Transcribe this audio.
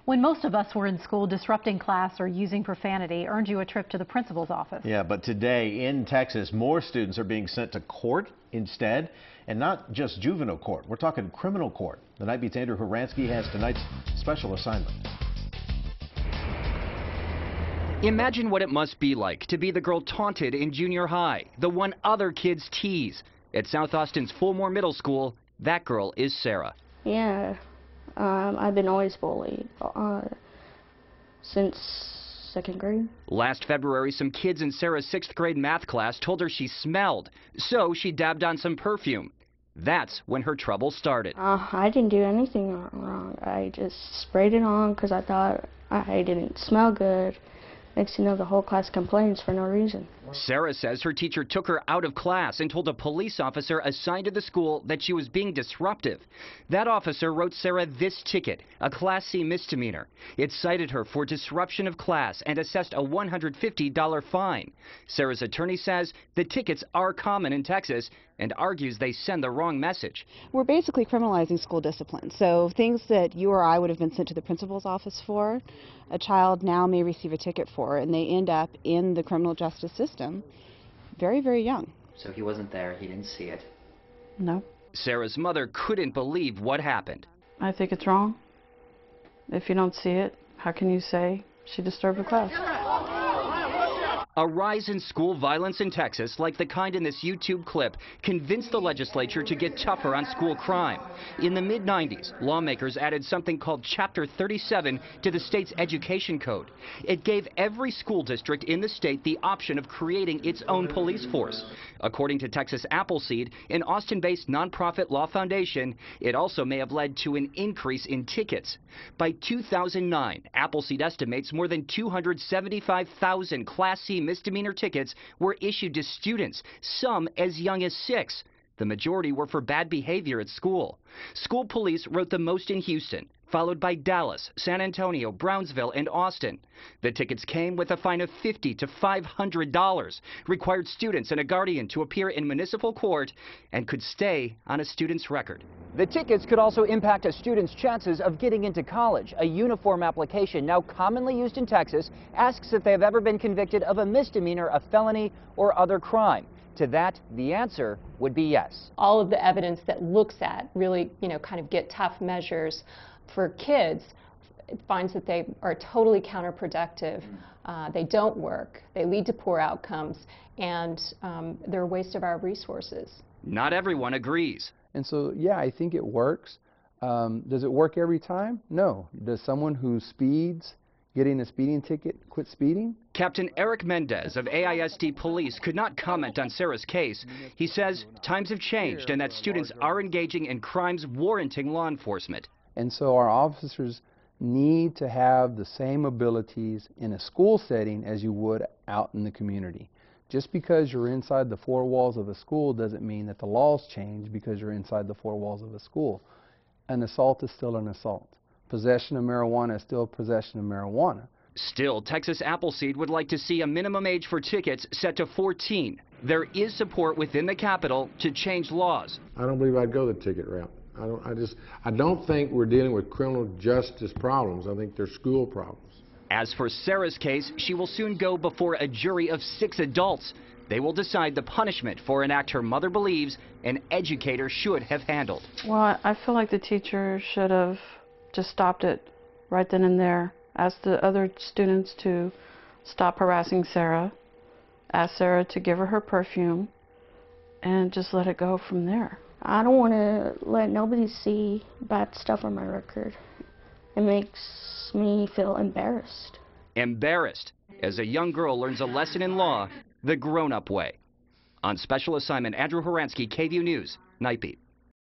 When most of us were in school, disrupting class or using profanity earned you a trip to the principal's office. Yeah, but today in Texas, more students are being sent to court instead, and not just juvenile court. We're talking criminal court. The Night Beat's Andrew Horansky has tonight's special assignment. Imagine what it must be like to be the girl taunted in junior high, the one other kids tease. At South Austin's Fulmore Middle School, that girl is Sarah. Yeah, I've been always bullied since second grade. Last February, some kids in Sarah's 6th grade math class told her she smelled, so she dabbed on some perfume. That's when her trouble started. I didn't do anything wrong. I just sprayed it on because I thought I didn't smell good. Next thing you know, the whole class complains for no reason. Sarah says her teacher took her out of class and told a police officer assigned to the school that she was being disruptive. That officer wrote Sarah this ticket, a Class C misdemeanor. It cited her for disruption of class and assessed a $150 fine. Sarah's attorney says the tickets are common in Texas and argues they send the wrong message. We're basically criminalizing school discipline. So things that you or I would have been sent to the principal's office for, a child now may receive a ticket for, and they end up in the criminal justice system very, very young. So he wasn't there, he didn't see it? No. Sarah's mother couldn't believe what happened. I think it's wrong. If you don't see it, how can you say she disturbed the class? A rise in school violence in Texas, like the kind in this YouTube clip, convinced the legislature to get tougher on school crime. In the mid-90s, lawmakers added something called Chapter 37 to the state's education code. It gave every school district in the state the option of creating its own police force. According to Texas Appleseed, an Austin-based nonprofit law foundation, it also may have led to an increase in tickets. By 2009, Appleseed estimates more than 275,000 Class C misdemeanor tickets were issued to students, some as young as 6. The majority were for bad behavior at school. School police wrote the most in Houston, followed by Dallas, San Antonio, Brownsville, and Austin. The tickets came with a fine of $50 to $500, required students and a guardian to appear in municipal court, and could stay on a student's record. The tickets could also impact a student's chances of getting into college. A uniform application, now commonly used in Texas, asks if they have ever been convicted of a misdemeanor, a felony, or other crime. To that, the answer would be yes. All of the evidence that looks at really, kind of get tough measures for kids, it finds that they are totally counterproductive. They don't work. They lead to poor outcomes, and they're a waste of our resources. Not everyone agrees. And so, yeah, I think it works. Does it work every time? No. Does someone who speeds getting a speeding ticket quit speeding? Captain Eric Mendez of AISD Police could not comment on Sarah's case. He says times have changed and that students are engaging in crimes warranting law enforcement. And so our officers need to have the same abilities in a school setting as you would out in the community. Just because you're inside the four walls of a school doesn't mean that the laws change because you're inside the four walls of a school. An assault is still an assault. Possession of marijuana is still possession of marijuana. Still, Texas Appleseed would like to see a minimum age for tickets set to 14. There is support within the Capitol to change laws. I don't believe I'd go the ticket route. I don't think we're dealing with criminal justice problems. I think they're school problems. As for Sarah's case, she will soon go before a jury of 6 adults. They will decide the punishment for an act her mother believes an educator should have handled. Well, I feel like the teacher should have just stopped it right then and there. Asked the other students to stop harassing Sarah. Asked Sarah to give her perfume and just let it go from there. I don't want to let nobody see bad stuff on my record. It makes me feel embarrassed. Embarrassed as a young girl learns a lesson in law the grown-up way. On special assignment, Andrew Horansky, KVUE News, Night Beat.